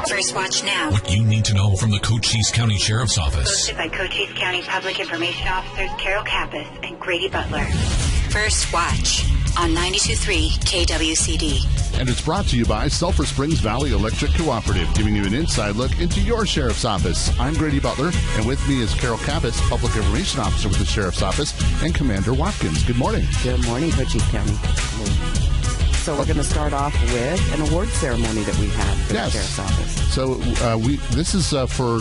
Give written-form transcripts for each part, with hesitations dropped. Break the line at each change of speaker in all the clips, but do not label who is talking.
First Watch now.
What you need to know from the Cochise County Sheriff's Office.
Hosted by Cochise County Public Information Officers Carol Kappas and Grady Butler. First Watch on 92.3 KWCD.
And it's brought to you by Sulphur Springs Valley Electric Cooperative, giving you an inside look into your Sheriff's Office. I'm Grady Butler, and with me is Carol Kappas, Public Information Officer with the Sheriff's Office, and Commander Watkins. Good morning.
Good morning, Cochise County. So we're going to start off with an award ceremony that we had for the Sheriff's Office.
So this is for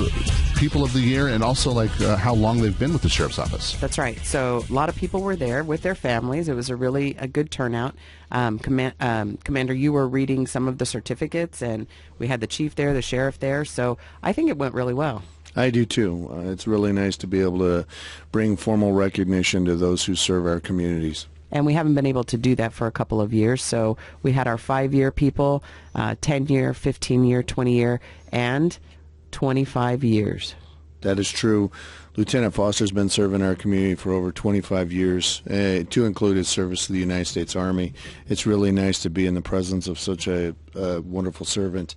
People of the Year and also how long they've been with the Sheriff's Office.
That's right. So a lot of people were there with their families. It was a good turnout. Commander, you were reading some of the certificates, and we had the chief there, the sheriff there. So I think it went really well.
I do too. It's really nice to be able to bring formal recognition to those who serve our communities.
And we haven't been able to do that for a couple of years. So we had our 5-year people, 10-year, 15-year, 20-year, and 25 years.
That is true. Lieutenant Foster's been serving our community for over 25 years, to include his service to the United States Army. It's really nice to be in the presence of such a wonderful servant.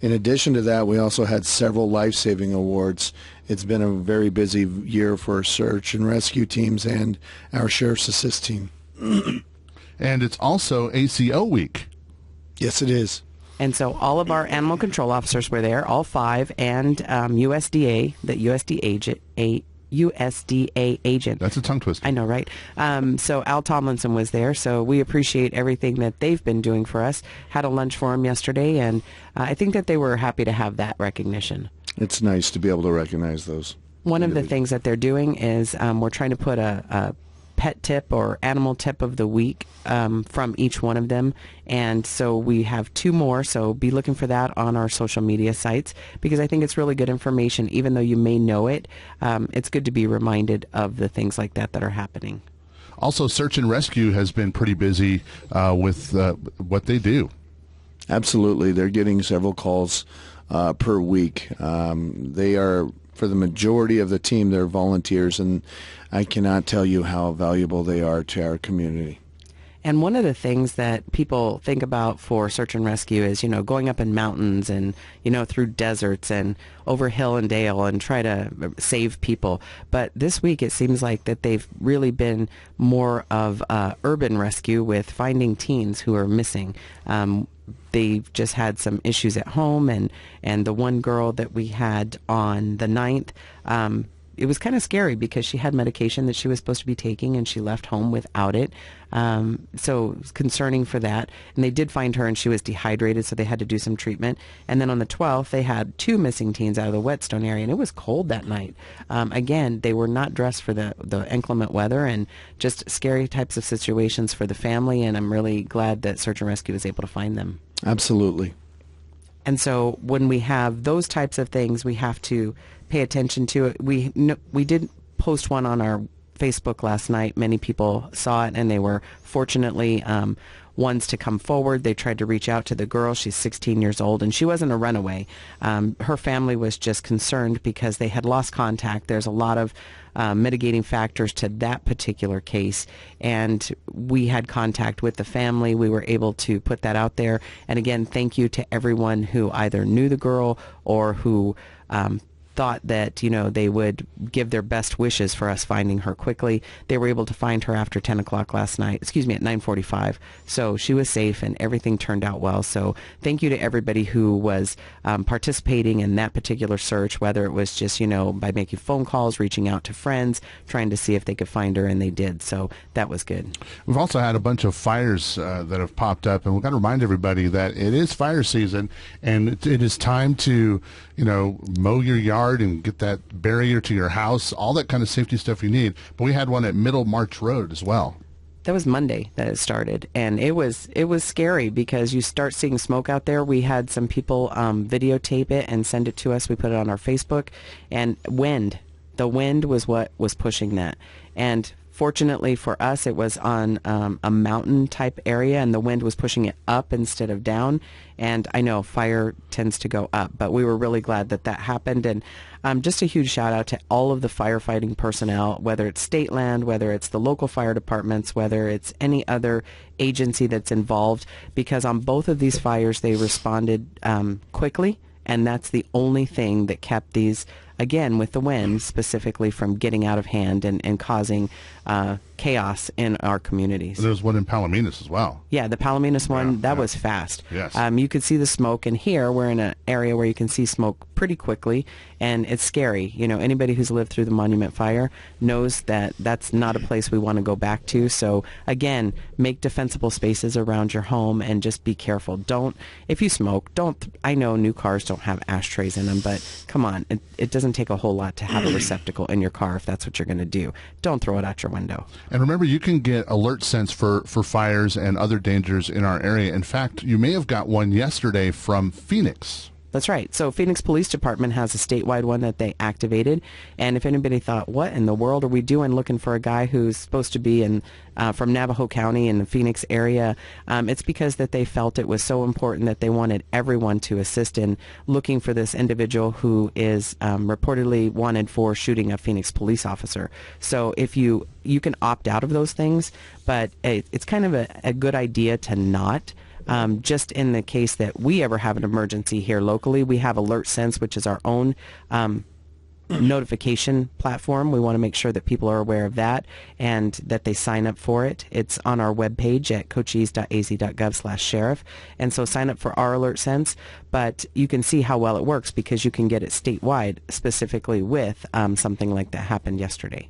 In addition to that, we also had several life-saving awards. It's been a very busy year for our search and rescue teams and our Sheriff's Assist team.
And it's also ACO week.
Yes, it is.
And so all of our animal control officers were there, all 5, and USDA, the USDA agent.
That's a tongue twister.
I know, right? So Al Tomlinson was there, so we appreciate everything that they've been doing for us. Had a lunch for him yesterday, and I think that they were happy to have that recognition.
It's nice to be able to recognize those.
One of the things that they're doing is we're trying to put a pet tip or animal tip of the week from each one of them, and so we have 2 more, so be looking for that on our social media sites, because I think it's really good information. Even though you may know it, it's good to be reminded of the things like that are happening.
Also, search and rescue has been pretty busy with what they do.
Absolutely. They're getting several calls per week. They are, for the majority of the team, they're volunteers, and I cannot tell you how valuable they are to our community.
And one of the things that people think about for search and rescue is, going up in mountains and, through deserts and over hill and dale and try to save people. But this week it seems like that they've really been more of urban rescue with finding teens who are missing. They've just had some issues at home, and the one girl that we had on the 9th, it was kind of scary because she had medication that she was supposed to be taking, and she left home without it. So it was concerning for that. And they did find her, and she was dehydrated, so they had to do some treatment. And then on the 12th, they had 2 missing teens out of the Whetstone area, and it was cold that night. Again, they were not dressed for the inclement weather, and just scary types of situations for the family, and I'm really glad that Search and Rescue was able to find them.
Absolutely.
And so when we have those types of things, we have to pay attention to it. We did post one on our Facebook last night. Many people saw it, and they were fortunately ones to come forward. They tried to reach out to the girl. She's 16 years old, and she wasn't a runaway. Her family was just concerned because they had lost contact. There's a lot of mitigating factors to that particular case, and we had contact with the family. We were able to put that out there. And again, thank you to everyone who either knew the girl or who thought that they would give their best wishes for us finding her quickly. They were able to find her after 10 o'clock last night, at 9:45. So she was safe, and everything turned out well. So thank you to everybody who was participating in that particular search, whether it was just by making phone calls, reaching out to friends, trying to see if they could find her, and they did. So that was good.
We've also had a bunch of fires that have popped up, and we've got to remind everybody that it is fire season, and it is time to mow your yard and get that barrier to your house, all that kind of safety stuff you need. But we had one at Middle March Road as well.
That was Monday that it started, and it was scary because you start seeing smoke out there. We had some people videotape it and send it to us. We put it on our Facebook, and the wind was what was pushing that. And fortunately for us, it was on a mountain type area, and the wind was pushing it up instead of down. And I know fire tends to go up, but we were really glad that happened. And just a huge shout out to all of the firefighting personnel, whether it's state land, whether it's the local fire departments, whether it's any other agency that's involved, because on both of these fires they responded quickly And that's the only thing that kept these, again, with the wind specifically, from getting out of hand and causing chaos in our communities.
There's one in Palominas as well.
Yeah, the Palominas one, that was fast.
Yes.
You could see the smoke, and here we're in an area where you can see smoke pretty quickly, and it's scary. You know, anybody who's lived through the Monument Fire knows that that's not a place we want to go back to. So, again, make defensible spaces around your home and just be careful. If you smoke, I know new cars don't have ashtrays in them, but come on, it doesn't take a whole lot to have a receptacle in your car if that's what you're going to do. Don't throw it out your window.
And remember, you can get alert scents for fires and other dangers in our area. In fact, you may have got one yesterday from Phoenix.
That's right. So Phoenix Police Department has a statewide one that they activated. And if anybody thought, what in the world are we doing looking for a guy who's supposed to be from Navajo County in the Phoenix area, it's because that they felt it was so important that they wanted everyone to assist in looking for this individual who is reportedly wanted for shooting a Phoenix police officer. So if you can opt out of those things, but it's kind of a good idea to not. Just in the case that we ever have an emergency here locally, we have Alert Sense, which is our own notification platform. We want to make sure that people are aware of that and that they sign up for it. It's on our webpage at cochise.az.gov/sheriff. And so sign up for our Alert Sense, but you can see how well it works because you can get it statewide, specifically with something like that happened yesterday.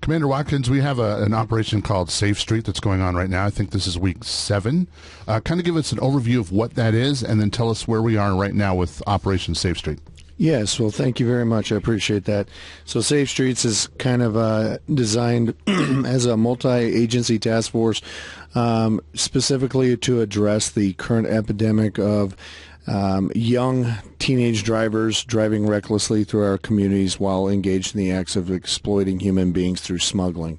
Commander Watkins, we have an operation called Safe Street that's going on right now. I think this is week 7. Kind of give us an overview of what that is, and then tell us where we are right now with Operation Safe Street.
Yes, well, thank you very much. I appreciate that. So Safe Streets is kind of designed as a multi-agency task force specifically to address the current epidemic of young teenage drivers driving recklessly through our communities while engaged in the acts of exploiting human beings through smuggling.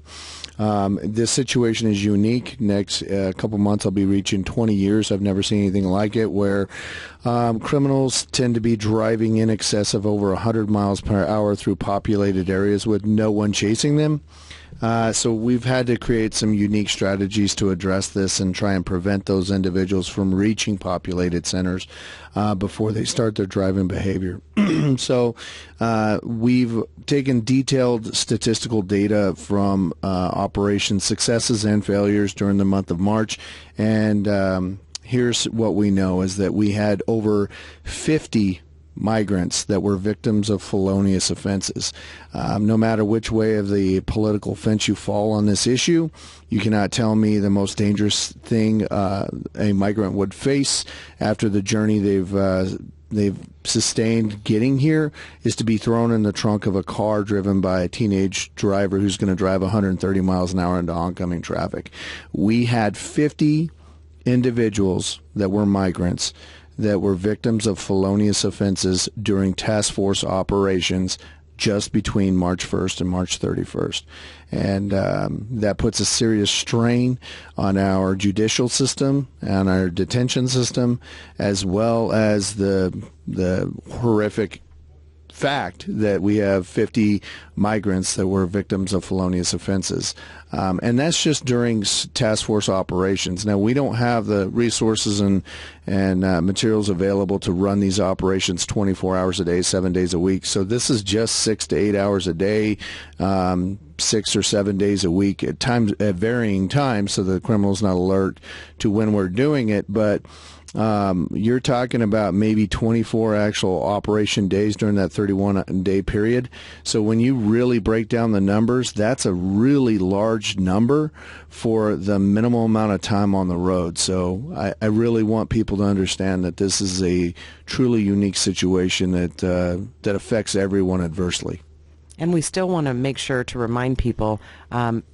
This situation is unique. Next couple months I'll be reaching 20 years. I've never seen anything like it, where criminals tend to be driving in excess of over 100 miles per hour through populated areas with no one chasing them. So we've had to create some unique strategies to address this and try and prevent those individuals from reaching populated centers before they start their driving behavior. So we've taken detailed statistical data from operation successes and failures during the month of March, and here's what we know is that we had over 50 migrants that were victims of felonious offenses. No matter which way of the political fence you fall on this issue, you cannot tell me the most dangerous thing a migrant would face after the journey they've sustained getting here is to be thrown in the trunk of a car driven by a teenage driver who's going to drive 130 miles an hour into oncoming traffic. We had 50 individuals that were migrants that were victims of felonious offenses during task force operations just between March 1st and March 31st. And that puts a serious strain on our judicial system and our detention system, as well as the horrific fact that we have 50 migrants that were victims of felonious offenses. And that's just during task force operations. Now, we don't have the resources and materials available to run these operations 24 hours a day, 7 days a week. So this is just 6 to 8 hours a day, 6 or 7 days a week at varying times, so the criminal's not alert to when we're doing it. But you're talking about maybe 24 actual operation days during that 31-day period. So when you really break down the numbers, that's a really large number for the minimal amount of time on the road. So I really want people to understand that this is a truly unique situation that affects everyone adversely.
And we still want to make sure to remind people,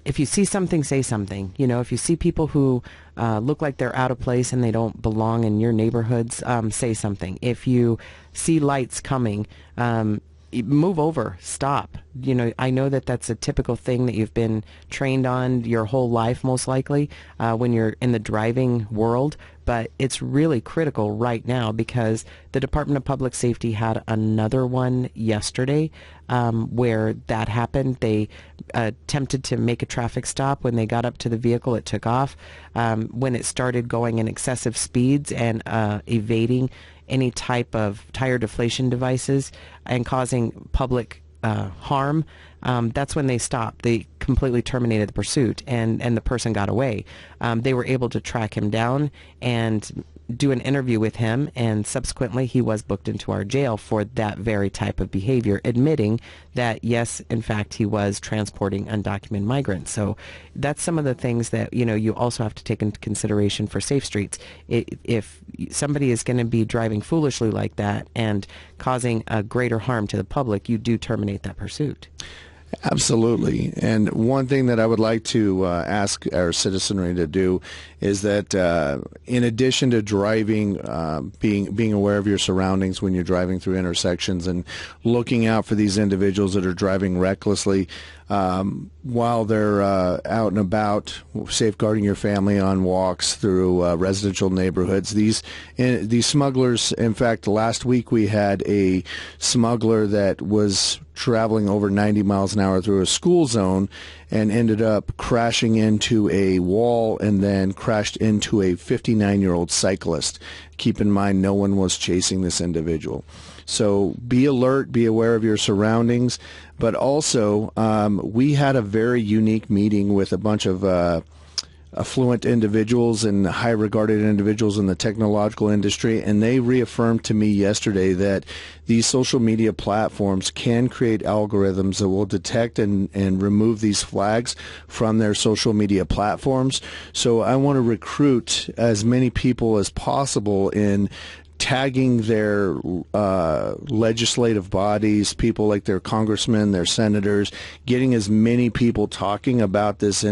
if you see something, say something. You know, if you see people who look like they're out of place and they don't belong in your neighborhoods, say something. If you see lights coming, move over, stop. You know, I know that that's a typical thing that you've been trained on your whole life, most likely, when you're in the driving world. But it's really critical right now because the Department of Public Safety had another one yesterday where that happened. They attempted to make a traffic stop. When they got up to the vehicle, it took off. When it started going in excessive speeds and evading any type of tire deflation devices and causing public harm, that's when they stopped. They completely terminated the pursuit, and the person got away. They were able to track him down and do an interview with him, and subsequently he was booked into our jail for that very type of behavior, admitting that yes, in fact, he was transporting undocumented migrants. So that's some of the things that, you know, you also have to take into consideration for safe streets. If somebody is going to be driving foolishly like that and causing a greater harm to the public, you do terminate that pursuit.
Absolutely. And one thing that I would like to ask our citizenry to do is that in addition to driving, being aware of your surroundings when you're driving through intersections and looking out for these individuals that are driving recklessly while they're out and about, safeguarding your family on walks through residential neighborhoods. These smugglers, in fact, last week we had a smuggler that was traveling over 90 miles an hour through a school zone and ended up crashing into a wall and then crashed into a 59-year-old cyclist. Keep in mind, no one was chasing this individual. So be alert, be aware of your surroundings, but also we had a very unique meeting with a bunch of affluent individuals and high regarded individuals in the technological industry, and they reaffirmed to me yesterday that these social media platforms can create algorithms that will detect and remove these flags from their social media platforms. So I want to recruit as many people as possible in tagging their legislative bodies, people like their congressmen, their senators, getting as many people talking about this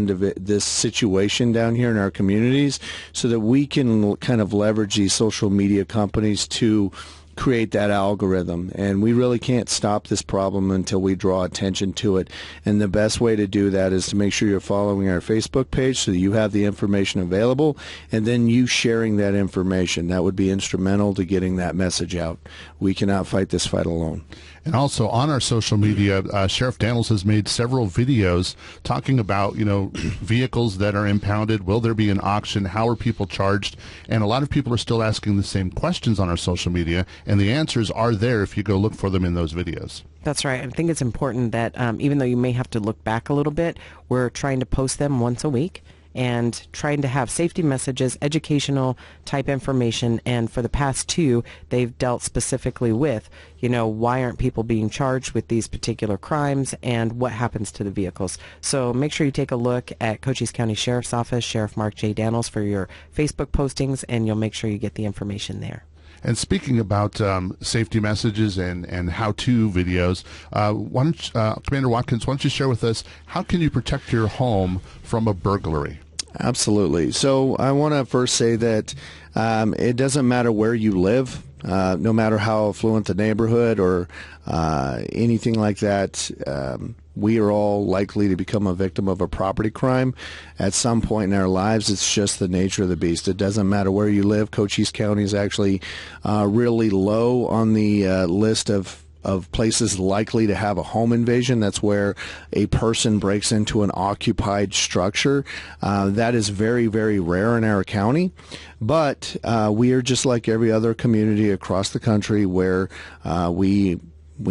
situation down here in our communities so that we can kind of leverage these social media companies to create that algorithm. And we really can't stop this problem until we draw attention to it. And the best way to do that is to make sure you're following our Facebook page so that you have the information available, and then you sharing that information. That would be instrumental to getting that message out. We cannot fight this fight alone.
And also on our social media, Sheriff Daniels has made several videos talking about, you know, vehicles that are impounded. Will there be an auction? How are people charged? And a lot of people are still asking the same questions on our social media, and the answers are there if you go look for them in those videos.
That's right. I think it's important that even though you may have to look back a little bit, we're trying to post them once a week and trying to have safety messages, educational type information. And for the past two, they've dealt specifically with, you know, why aren't people being charged with these particular crimes and what happens to the vehicles. So make sure you take a look at Cochise County Sheriff's Office, Sheriff Mark J. Daniels, for your Facebook postings, and you'll make sure you get the information there.
And speaking about safety messages and how-to videos, Commander Watkins, why don't you share with us, how can you protect your home from a burglary?
Absolutely. So I want to first say that it doesn't matter where you live, no matter how affluent the neighborhood or anything like that. We are all likely to become a victim of a property crime at some point in our lives. It's just the nature of the beast. It doesn't matter where you live. Cochise County is actually really low on the list of places likely to have a home invasion. That's where a person breaks into an occupied structure. That is very, very rare in our county. But we are just like every other community across the country where we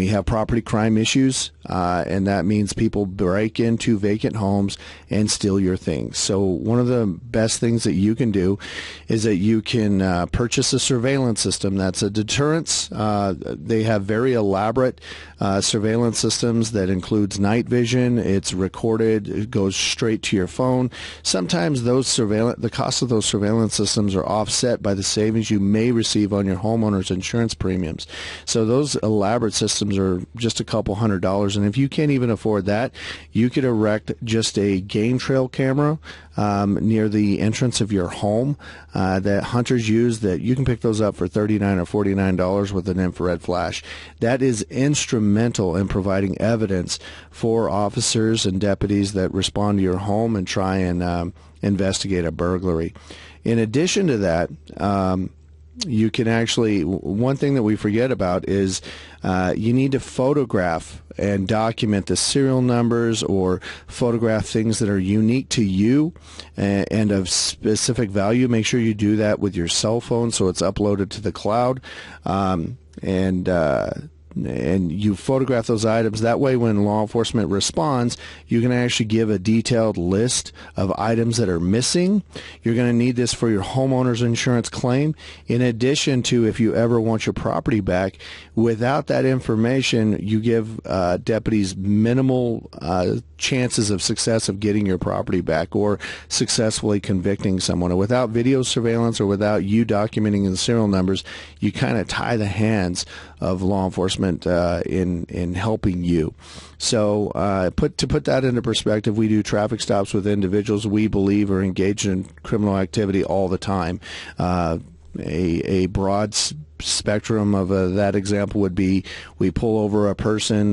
have property crime issues, and that means people break into vacant homes and steal your things. So one of the best things that you can do is that you can purchase a surveillance system. That's a deterrence. They have very elaborate surveillance systems that includes night vision. It's recorded. It goes straight to your phone. Sometimes the cost of those surveillance systems are offset by the savings you may receive on your homeowner's insurance premiums. So those elaborate systems are just a couple $100s, and if you can't even afford that, you could erect just a game trail camera near the entrance of your home that hunters use, that you can pick those up for $39 or $49 with an infrared flash. That is instrumental in providing evidence for officers and deputies that respond to your home and try and investigate a burglary. In addition to that, you can actually, one thing that we forget about is you need to photograph and document the serial numbers or photograph things that are unique to you and of specific value. Make sure you do that with your cell phone so it's uploaded to the cloud. And you photograph those items. That way, when law enforcement responds, you can actually give a detailed list of items that are missing. You're going to need this for your homeowner's insurance claim. In addition to if you ever want your property back, without that information, you give deputies minimal chances of success of getting your property back or successfully convicting someone. And without video surveillance or without you documenting the serial numbers, you kind of tie the hands of law enforcement in helping you. So to put that into perspective, we do traffic stops with individuals we believe are engaged in criminal activity all the time. A broad spectrum of that example would be we pull over a person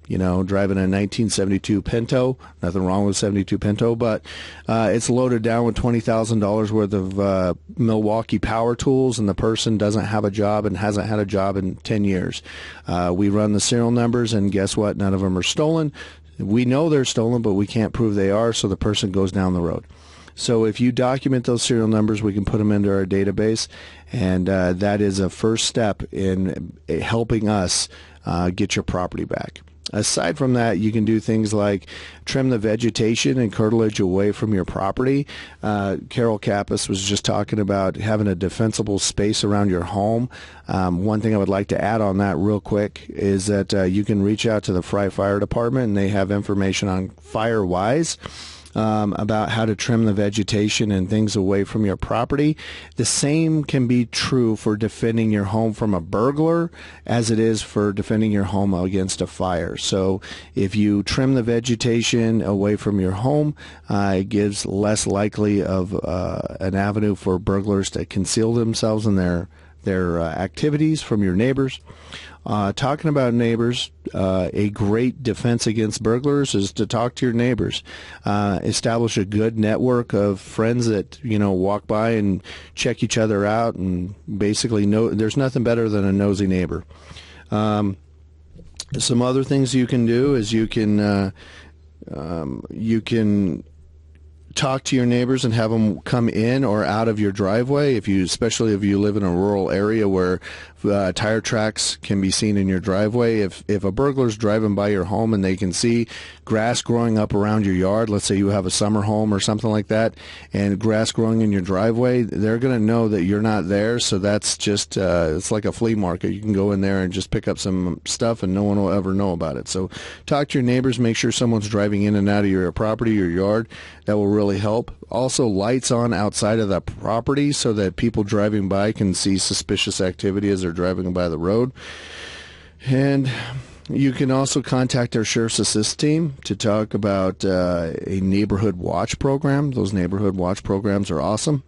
driving a 1972 Pinto. Nothing wrong with 72 Pinto, but it's loaded down with $20,000 worth of Milwaukee power tools, and the person doesn't have a job and hasn't had a job in 10 years. We run the serial numbers, and guess what? None of them are stolen. We know they're stolen, but we can't prove they are, so the person goes down the road. So if you document those serial numbers, we can put them into our database, and that is a first step in helping us get your property back. Aside from that, you can do things like trim the vegetation and curtilage away from your property. Carol Kappas was just talking about having a defensible space around your home. One thing I would like to add on that real quick is that you can reach out to the Fry Fire Department, and they have information on FireWise. About how to trim the vegetation and things away from your property. The same can be true for defending your home from a burglar as it is for defending your home against a fire. So if you trim the vegetation away from your home, it gives less likely of an avenue for burglars to conceal themselves in their activities from your neighbors. Talking about neighbors, a great defense against burglars is to talk to your neighbors. Establish a good network of friends that, walk by and check each other out, and basically there's nothing better than a nosy neighbor. Some other things you can do is you can talk to your neighbors and have them come in or out of your driveway, especially if you live in a rural area where tire tracks can be seen in your driveway. If a burglar's driving by your home and they can see grass growing up around your yard, let's say you have a summer home or something like that, and grass growing in your driveway, they're going to know that you're not there. So that's just it's like a flea market. You can go in there and just pick up some stuff and no one will ever know about it. So talk to your neighbors, make sure someone's driving in and out of your property, your yard. That will really help. Also, lights on outside of the property so that people driving by can see suspicious activity as they're driving by the road. And you can also contact our Sheriff's Assist team to talk about a neighborhood watch program. Those neighborhood watch programs are awesome.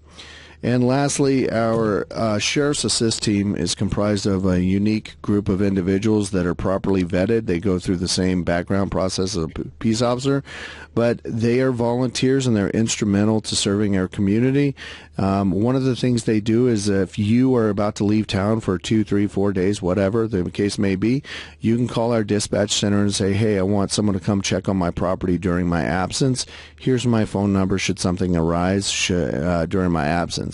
And lastly, our Sheriff's Assist team is comprised of a unique group of individuals that are properly vetted. They go through the same background process as a peace officer, but they are volunteers and they're instrumental to serving our community. One of the things they do is if you are about to leave town for 2, 3, 4 days, whatever the case may be, you can call our dispatch center and say, hey, I want someone to come check on my property during my absence. Here's my phone number should something arise during my absence.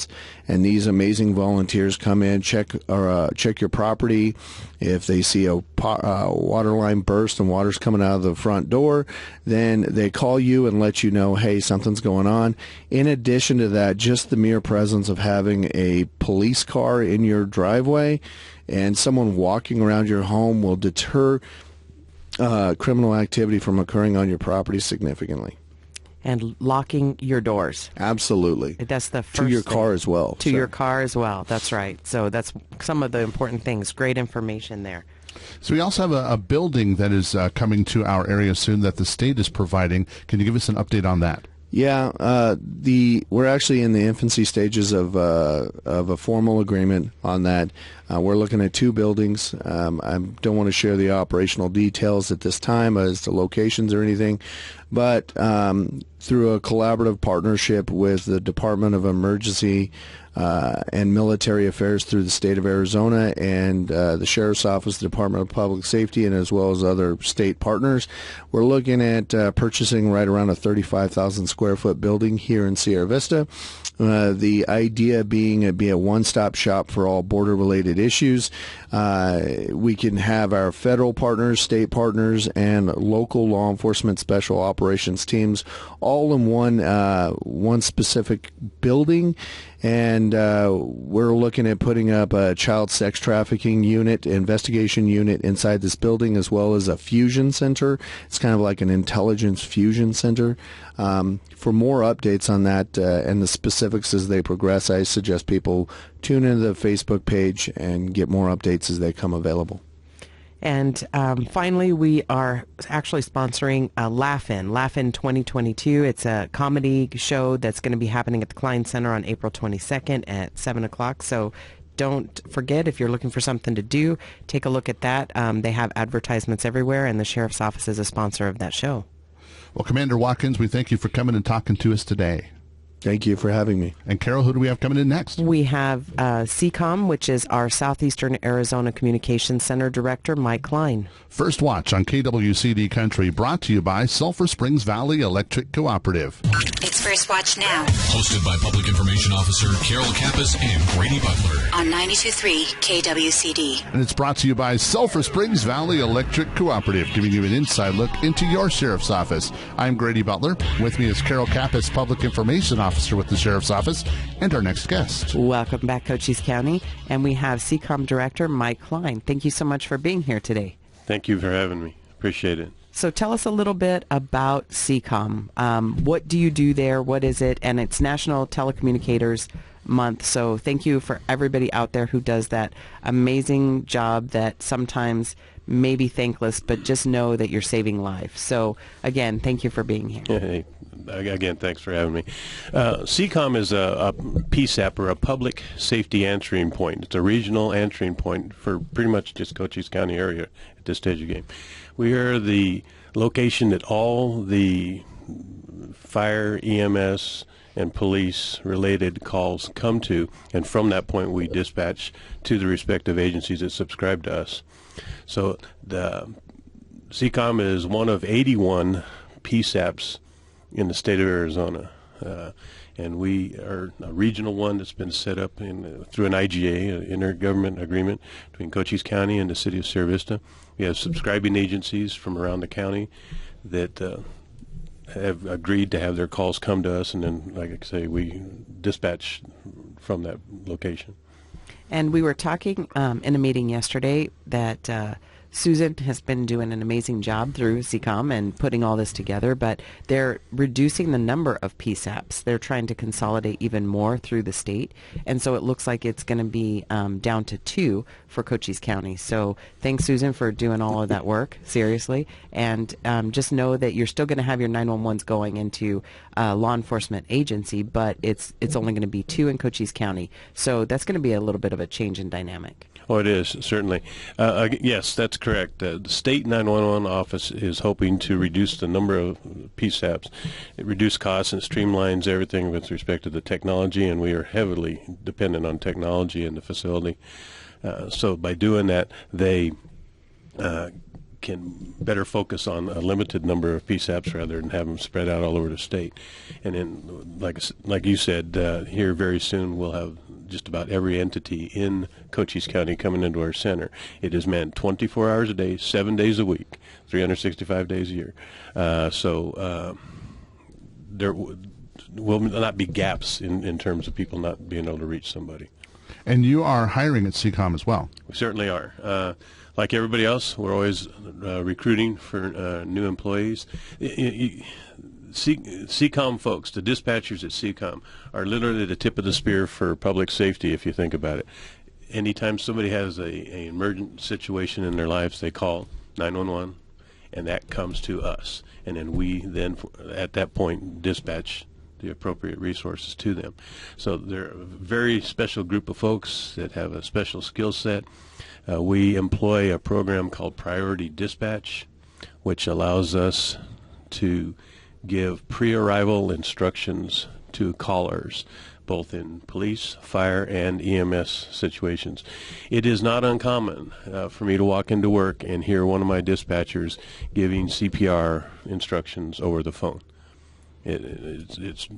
And these amazing volunteers come in, check your property. If they see a water line burst and water's coming out of the front door, then they call you and let you know, hey, something's going on. In addition to that, just the mere presence of having a police car in your driveway and someone walking around your home will deter criminal activity from occurring on your property significantly.
And locking your doors.
Absolutely.
That's the first
to your
thing.
car as well.
To your car as well. That's right. So that's some of the important things. Great information there.
So we also have a building that is coming to our area soon that the state is providing. Can you give us an update on that?
Yeah, we're actually in the infancy stages of a formal agreement on that. We're looking at 2 buildings. I don't want to share the operational details at this time as to locations or anything, but through a collaborative partnership with the Department of Emergency and Military Affairs through the state of Arizona and the Sheriff's Office, the Department of Public Safety, and as well as other state partners, we're looking at purchasing right around a 35,000 square foot building here in Sierra Vista. The idea being it'd be a one-stop shop for all border-related issues. We can have our federal partners, state partners, and local law enforcement special operations teams all in one specific building. And we're looking at putting up a child sex trafficking unit, investigation unit inside this building, as well as a fusion center. It's kind of like an intelligence fusion center. For more updates on that and the specifics as they progress, I suggest people tune into the Facebook page and get more updates as they come available.
And finally, we are actually sponsoring Laugh-In 2022. It's a comedy show that's going to be happening at the Klein Center on April 22nd at 7 o'clock. So don't forget, if you're looking for something to do, take a look at that. They have advertisements everywhere, and the Sheriff's Office is a sponsor of that show.
Well, Commander Watkins, we thank you for coming and talking to us today.
Thank you for having me.
And Carol, who do we have coming in next?
We have Ccom, which is our Southeastern Arizona Communications Center Director, Mike Klein.
First Watch on KWCD Country, brought to you by Sulphur Springs Valley Electric Cooperative.
It's First Watch Now.
Hosted by Public Information Officer Carol Kappas and Grady Butler.
On 92.3 KWCD.
And it's brought to you by Sulphur Springs Valley Electric Cooperative, giving you an inside look into your Sheriff's Office. I'm Grady Butler. With me is Carol Kappas, Public Information Officer with the Sheriff's Office, and our next guest.
Welcome back, Cochise County. And we have Ccom Director Mike Klein. Thank you so much for being here today.
Thank you for having me. Appreciate it.
So tell us a little bit about Ccom. What do you do there? What is it? And it's National Telecommunicators Month. So thank you for everybody out there who does that amazing job that sometimes may be thankless, but just know that you're saving lives. So again, thank you for being here.
Hey, again, thanks for having me. Ccom is a PSAP, or a Public Safety Answering Point. It's a regional answering point for pretty much just Cochise County area at this stage of the game. We are the location that all the fire, EMS, and police-related calls come to, and from that point we dispatch to the respective agencies that subscribe to us. So the Ccom is one of 81 PSAPs in the state of Arizona, and we are a regional one that's been set up through an IGA, an intergovernment agreement between Cochise County and the city of Sierra Vista. We have subscribing agencies from around the county that have agreed to have their calls come to us, and then, like I say, we dispatch from that location.
And we were talking in a meeting yesterday that Susan has been doing an amazing job through Ccom and putting all this together, but they're reducing the number of PSAPs. They're trying to consolidate even more through the state, and so it looks like it's going to be down to 2 for Cochise County. So thanks, Susan, for doing all of that work, seriously, and just know that you're still going to have your 911s going into law enforcement agency, but it's only going to be 2 in Cochise County. So that's going to be a little bit of a change in dynamic.
Oh, it is, certainly. Yes, that's correct. The state 911 office is hoping to reduce the number of PSAPs. It reduces costs and streamlines everything with respect to the technology, and we are heavily dependent on technology in the facility. So by doing that, they can better focus on a limited number of PSAPs rather than have them spread out all over the state. And then, like you said, here very soon we'll have just about every entity in Cochise County coming into our center. It is manned 24 hours a day, 7 days a week, 365 days a year. So there will not be gaps in terms of people not being able to reach somebody.
And you are hiring at Ccom as well.
We certainly are. Like everybody else, we're always recruiting for new employees. Ccom folks, the dispatchers at Ccom, are literally the tip of the spear for public safety, if you think about it. Anytime somebody has an emergent situation in their lives, they call 911, and that comes to us. And then we at that point, dispatch the appropriate resources to them. So they're a very special group of folks that have a special skill set. We employ a program called Priority Dispatch, which allows us to give pre-arrival instructions to callers, both in police, fire, and EMS situations. It is not uncommon for me to walk into work and hear one of my dispatchers giving CPR instructions over the phone. It's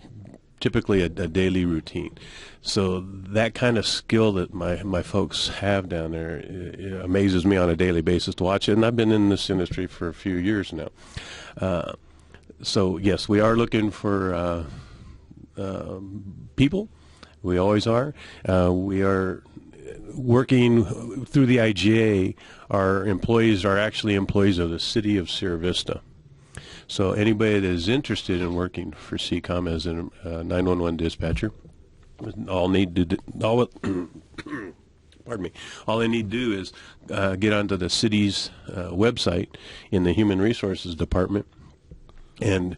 typically a daily routine. So that kind of skill that my folks have down there, it amazes me on a daily basis to watch it, and I've been in this industry for a few years now. So yes, we are looking for people. We always are. We are working through the IGA. Our employees are actually employees of the city of Sierra Vista. So anybody that is interested in working for Ccom as a 911 dispatcher, all they need to do is get onto the city's website in the Human Resources Department and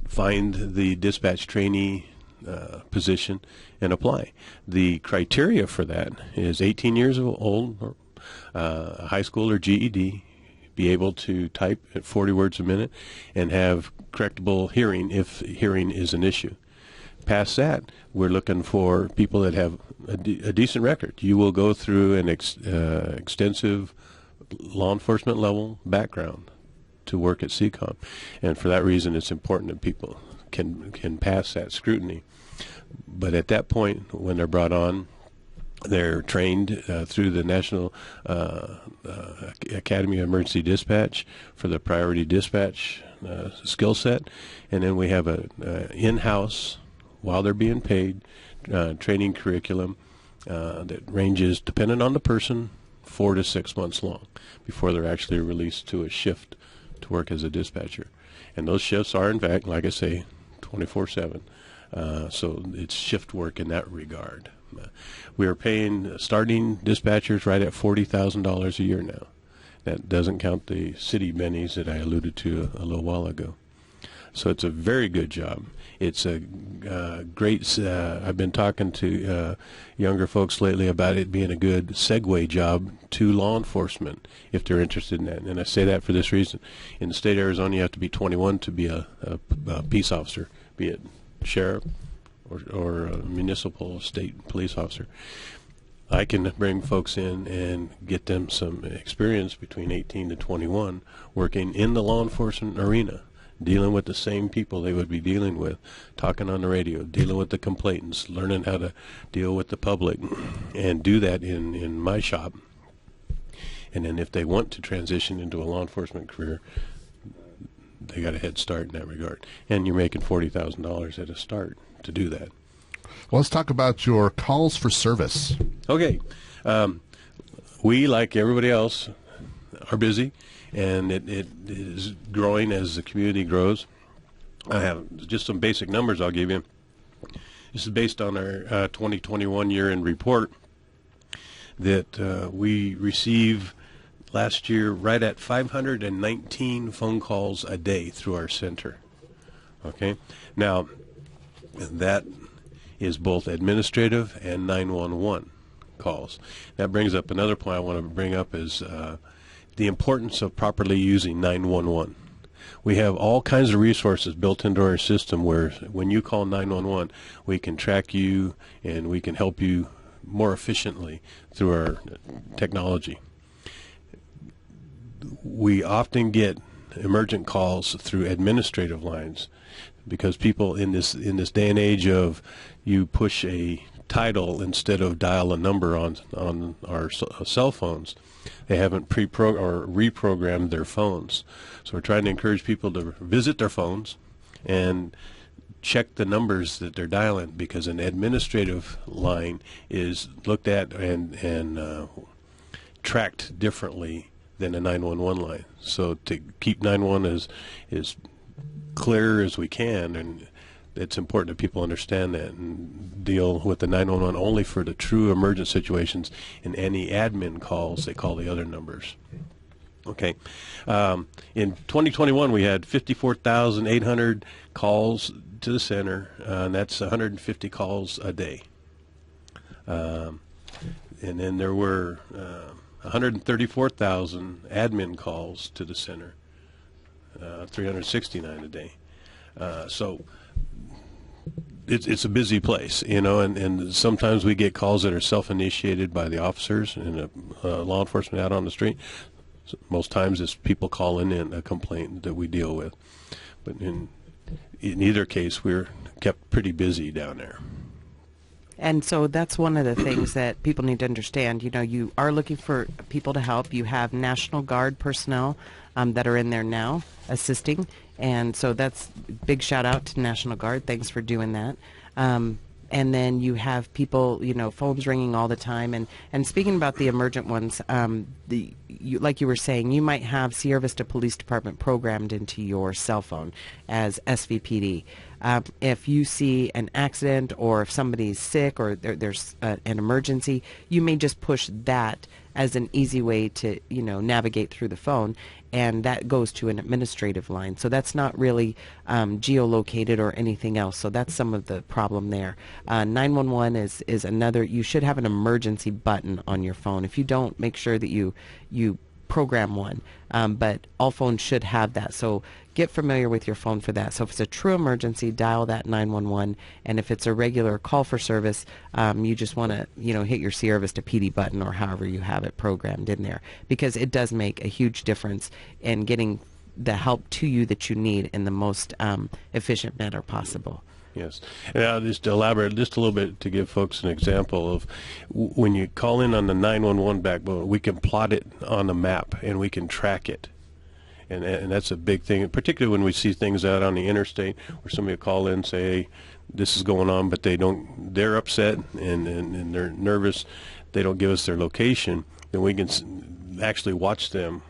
find the dispatch trainee position and apply. The criteria for that is 18 years old, high school or GED, be able to type at 40 words a minute, and have correctable hearing if hearing is an issue. Past that, we're looking for people that have a decent record. You will go through an extensive law enforcement level background to work at Ccom, and for that reason it's important that people can pass that scrutiny. But at that point, when they're brought on, they're trained through the National Academy of Emergency Dispatch for the priority dispatch skill set, and then we have a in-house, while they're being paid, training curriculum that ranges, depending on the person, 4 to 6 months long before they're actually released to a shift to work as a dispatcher. And those shifts are, in fact, like I say, 24/7. So it's shift work in that regard. We are paying starting dispatchers right at $40,000 a year now. That doesn't count the city bennies that I alluded to a little while ago. So it's a very good job. It's a great, I've been talking to younger folks lately about it being a good segue job to law enforcement if they're interested in that. And I say that for this reason. In the state of Arizona, you have to be 21 to be a peace officer, be it sheriff or a municipal state police officer. I can bring folks in and get them some experience between 18 to 21 working in the law enforcement arena, dealing with the same people they would be dealing with, talking on the radio, dealing with the complainants, learning how to deal with the public, and do that in my shop. And then if they want to transition into a law enforcement career, they got a head start in that regard. And you're making $40,000 at a start to do that.
Well, let's talk about your calls for service.
Okay. We, like everybody else, are busy, and it is growing as the community grows. I have just some basic numbers I'll give you. This is based on our 2021 year-end report that we receive last year right at 519 phone calls a day through our center. Okay? Now, that is both administrative and 911 calls. That brings up another point I want to bring up is the importance of properly using 911. We have all kinds of resources built into our system where when you call 911, we can track you and we can help you more efficiently through our technology. We often get emergent calls through administrative lines because people in this day and age of you push a title instead of dial a number on our cell phones, they haven't reprogrammed their phones. So we're trying to encourage people to visit their phones and check the numbers that they're dialing, because an administrative line is looked at and tracked differently than a 911 line. So to keep 911 as clear as we can, and it's important that people understand that and deal with the 911 only for the true emergent situations, and any admin calls, they call the other numbers. Okay. In 2021, we had 54,800 calls to the center, and that's 150 calls a day. And then there were 134,000 admin calls to the center, 369 a day. So it's a busy place, and sometimes we get calls that are self-initiated by the officers and law enforcement out on the street. Most times it's people calling in a complaint that we deal with. But in either case, we're kept pretty busy down there.
And so that's one of the things that people need to understand. You are looking for people to help. You have National Guard personnel that are in there now assisting. And so that's big shout out to National Guard. Thanks for doing that. And then you have people, phones ringing all the time. And speaking about the emergent ones, like you were saying, you might have Sierra Vista Police Department programmed into your cell phone as SVPD. If you see an accident or if somebody's sick or there's an emergency, you may just push that as an easy way to, navigate through the phone, and that goes to an administrative line. So that's not really geolocated or anything else. So that's some of the problem there. 911 is another. You should have an emergency button on your phone. If you don't, make sure that you program one. But all phones should have that. So get familiar with your phone for that. So if it's a true emergency, dial that 911. And if it's a regular call for service, you just want to, hit your Sierra Vista PD button or however you have it programmed in there, because it does make a huge difference in getting the help to you that you need in the most efficient manner possible.
Yes. And I'll just elaborate just a little bit to give folks an example of when you call in on the 911 backbone, we can plot it on the map and we can track it. And that's a big thing, particularly when we see things out on the interstate where somebody will call in and say, hey, this is going on, but they're upset and they're nervous. They don't give us their location. Then we can actually watch them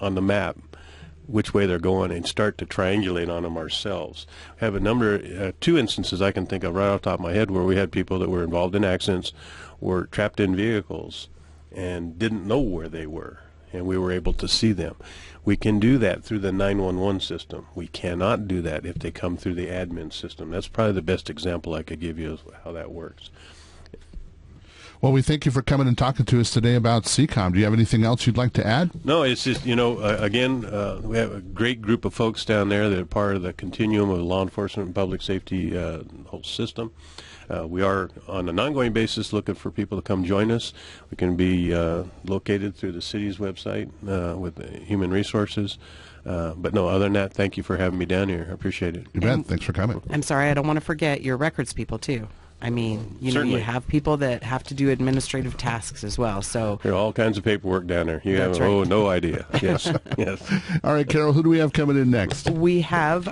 on the map, which way they're going, and start to triangulate on them ourselves. We have a number, two instances I can think of right off the top of my head where we had people that were involved in accidents, were trapped in vehicles, and didn't know where they were, and we were able to see them. We can do that through the 911 system. We cannot do that if they come through the admin system. That's probably the best example I could give you of how that works.
Well, we thank you for coming and talking to us today about Ccom. Do you have anything else you'd like to add?
No, it's just, again, we have a great group of folks down there that are part of the continuum of law enforcement and public safety whole system. We are, on an ongoing basis, looking for people to come join us. We can be located through the city's website with human resources. But no, other than that, thank you for having me down here. I appreciate it.
You bet. Thanks for coming.
I'm sorry, I don't want to forget your records people, too. I mean,
Certainly.
You have people that have to do administrative tasks as well. So
there are all kinds of paperwork down there. You have no idea. Yes, yes.
All right, Carol, who do we have coming in next?
We have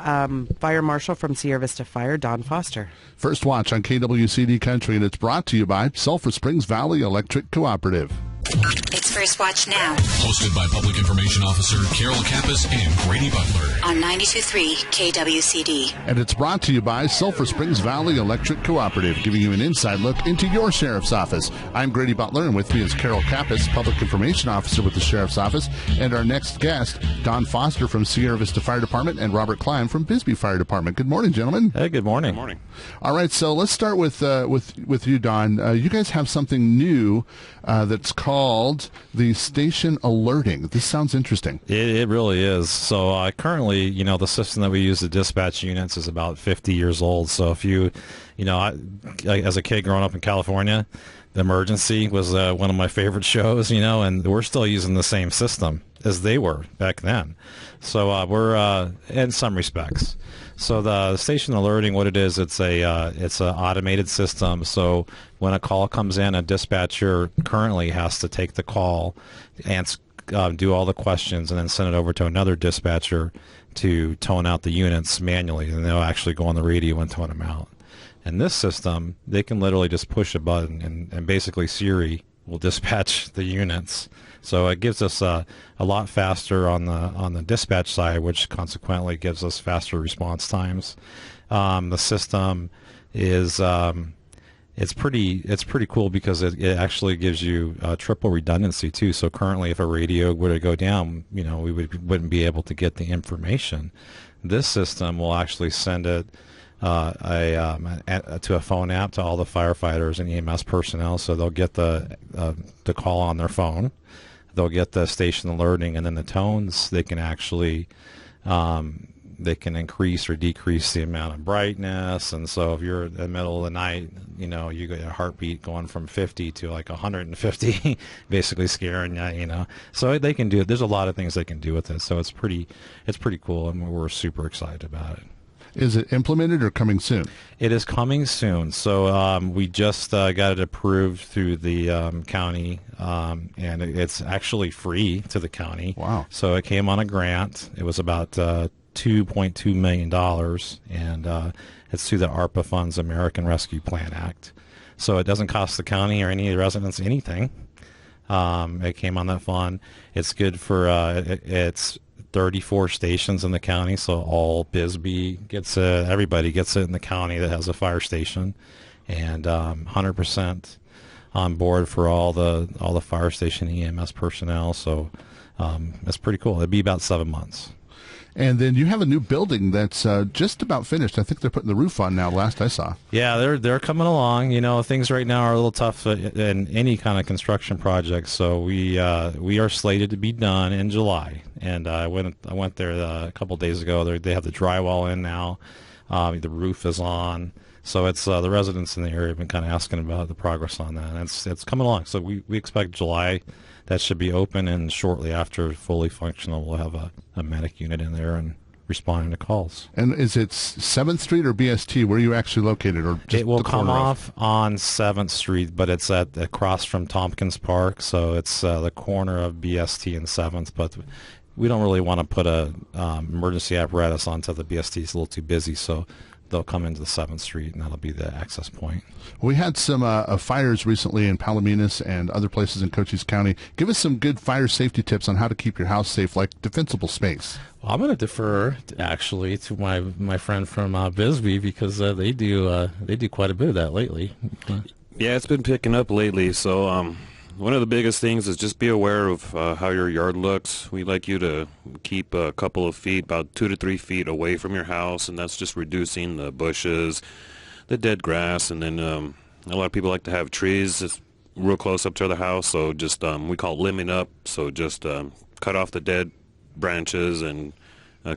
Fire Marshal from Sierra Vista Fire, Don Foster.
First Watch on KWCD Country, and it's brought to you by Sulphur Springs Valley Electric Cooperative.
It's First Watch Now.
Hosted by Public Information Officer Carol Kappas and Grady Butler.
On 92.3 KWCD.
And it's brought to you by Sulphur Springs Valley Electric Cooperative, giving you an inside look into your sheriff's office. I'm Grady Butler, and with me is Carol Kappas, Public Information Officer with the Sheriff's Office, and our next guest, Don Foster from Sierra Vista Fire Department, and Robert Klein from Bisbee Fire Department. Good morning, gentlemen.
Hey, good morning.
Good morning.
All right, so let's start with you, Don. You guys have something new that's called the station alerting. This sounds interesting.
It really is. So currently, the system that we use to dispatch units is about 50 years old. So if I, as a kid growing up in California, The Emergency was one of my favorite shows, and we're still using the same system as they were back then. So we're in some respects. So the station alerting, what it is, it's an automated system. So when a call comes in, a dispatcher currently has to take the call and do all the questions and then send it over to another dispatcher to tone out the units manually, and they'll actually go on the radio and tone them out. In this system, they can literally just push a button and basically Siri will dispatch the units. So it gives us a lot faster on the dispatch side, which consequently gives us faster response times. The system is it's pretty cool because it actually gives you triple redundancy too. So currently, if a radio were to go down, we wouldn't be able to get the information. This system will actually send it to a phone app to all the firefighters and EMS personnel, so they'll get the call on their phone. They'll get the station alerting, and then the tones, they can actually they can increase or decrease the amount of brightness. And so if you're in the middle of the night, you get a heartbeat going from 50 to like 150, basically scaring you, So they can do it. There's a lot of things they can do with it. So it's pretty cool, and we're super excited about it.
Is it implemented or coming soon?
It is coming soon. So we just got it approved through the county, and it's actually free to the county.
Wow.
So it came on a grant. It was about $2.2 million, and it's through the ARPA funds, American Rescue Plan Act. So it doesn't cost the county or any of the residents anything. It came on that fund. It's good for it's 34 stations in the county, so all Bisbee gets it. Everybody gets it in the county that has a fire station, and 100% on board for all the fire station EMS personnel. So it's pretty cool. It'd be about 7 months.
And then you have a new building that's just about finished. I think they're putting the roof on now, last I saw.
Yeah, they're coming along. Things right now are a little tough in any kind of construction project. So we are slated to be done in July. And I went there a couple days ago. They have the drywall in now. The roof is on. So it's the residents in the area have been kind of asking about the progress on that. And it's coming along. So we expect July. That should be open, and shortly after fully functional, we'll have a medic unit in there and responding to calls.
And is it 7th Street or BST? Where are you actually located? Or just
it will come off on 7th Street, but it's across from Tompkins Park, so it's the corner of BST and 7th. But we don't really want to put a emergency apparatus onto the BST. It's a little too busy, so they'll come into the 7th Street, and that'll be the access point.
We had some fires recently in Palominas and other places in Cochise County. Give us some good fire safety tips on how to keep your house safe, like defensible space.
Well, I'm going to defer, actually, to my friend from Bisbee, because they do quite a bit of that lately.
Yeah, it's been picking up lately, so one of the biggest things is just be aware of how your yard looks. We like you to keep a couple of feet, about 2 to 3 feet away from your house, and that's just reducing the bushes, the dead grass, and then a lot of people like to have trees just real close up to the house, so just we call it limbing up, so just cut off the dead branches and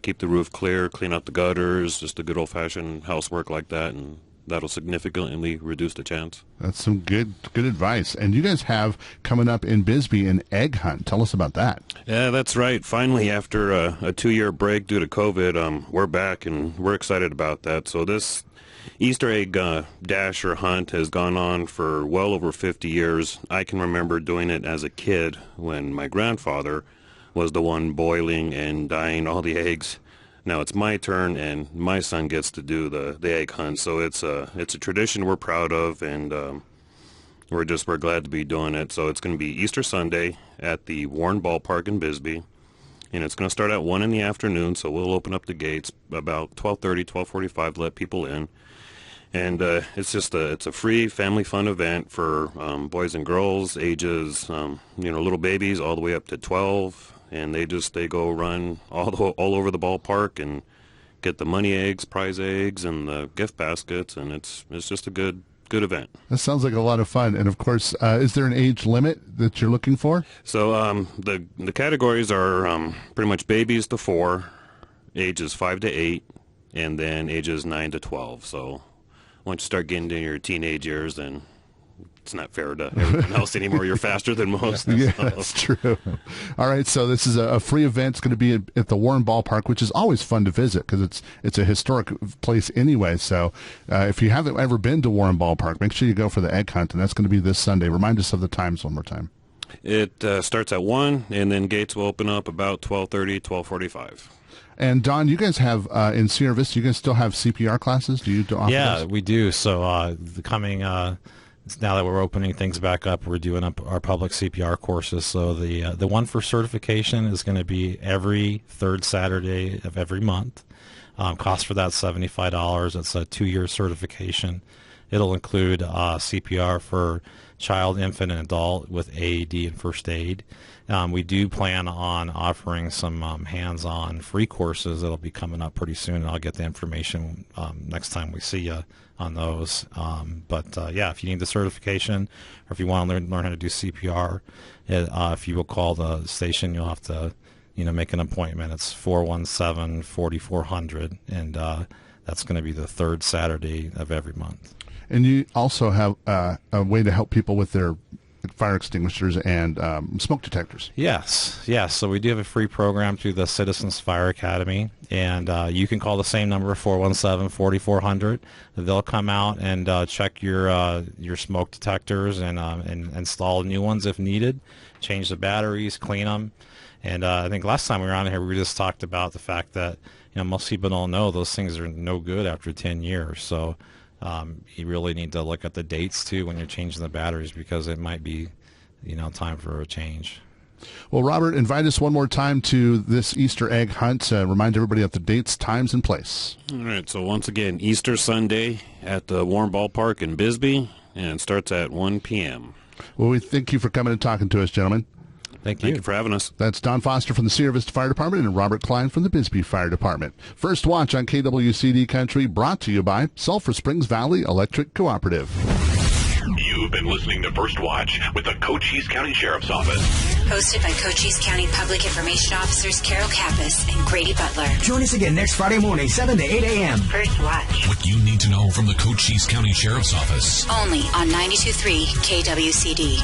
keep the roof clear, clean out the gutters, just a good old-fashioned housework like that, and that'll significantly reduce the chance.
That's some good advice. And you guys have coming up in Bisbee an egg hunt. Tell us about that.
Yeah, that's right. Finally, after a 2-year break due to COVID, we're back, and we're excited about that. So this Easter egg dash or hunt has gone on for well over 50 years. I can remember doing it as a kid when my grandfather was the one boiling and dyeing all the eggs. Now it's my turn, and my son gets to do the egg hunt. So it's a tradition we're proud of, and we're glad to be doing it. So it's going to be Easter Sunday at the Warren Ballpark in Bisbee, and it's going to start at 1 in the afternoon. So we'll open up the gates about 12:30, 12:45 to let people in, and it's a free family fun event for boys and girls, ages little babies all the way up to 12. And they go run all over the ballpark and get the money eggs, prize eggs, and the gift baskets, and it's just a good event.
That sounds like a lot of fun. And of course, is there an age limit that you're looking for?
So the categories are pretty much babies to 4, ages 5 to 8, and then ages 9 to 12. So once you start getting into your teenage years, then it's not fair to everyone else anymore. You're faster than most.
Yeah,
so.
That's true. All right, so this is a free event. It's going to be at the Warren Ballpark, which is always fun to visit because it's a historic place anyway. So if you haven't ever been to Warren Ballpark, make sure you go for the egg hunt, and that's going to be this Sunday. Remind us of the times one more time.
It starts at 1, and then gates will open up about 12:30, 12:45.
And Don, you guys have in Sierra Vista, you guys still have CPR classes? Do you offer
Yeah,
those?
we do. So now that we're opening things back up, we're doing our public CPR courses. So the one for certification is going to be every third Saturday of every month. Cost for that $75. It's a 2-year certification. It'll include CPR for child, infant, and adult with AED and first aid. We do plan on offering some hands-on free courses that'll be coming up pretty soon, and I'll get the information next time we see you on those. Yeah, if you need the certification or if you want to learn how to do CPR, if you will call the station, you'll have to make an appointment. It's 417-4400, and that's going to be the third Saturday of every month.
And you also have a way to help people with their fire extinguishers and smoke detectors.
Yes. So we do have a free program through the Citizens Fire Academy, and you can call the same number, 417-4400. They'll come out and check your smoke detectors and install new ones if needed, change the batteries, clean them. And I think last time we were on here, we just talked about the fact that most people don't know those things are no good after 10 years. So you really need to look at the dates too when you're changing the batteries, because it might be time for a change.
Well, Robert, invite us one more time to this Easter egg hunt. Remind everybody of the dates, times, and place.
All right, so once again, Easter Sunday at the Warren Ballpark in Bisbee, and it starts at 1 p.m.
Well, we thank you for coming and talking to us, gentlemen.
Thank
you for having us.
That's Don Foster from the Sierra Vista Fire Department and Robert Klein from the Bisbee Fire Department. First Watch on KWCD Country, brought to you by Sulphur Springs Valley Electric Cooperative.
You've been listening to First Watch with the Cochise County Sheriff's Office.
Hosted by Cochise County Public Information Officers Carol Kappas and Grady Butler.
Join us again next Friday morning, 7 to 8 a.m.
First Watch.
What you need to know from the Cochise County Sheriff's Office.
Only on 92.3 KWCD.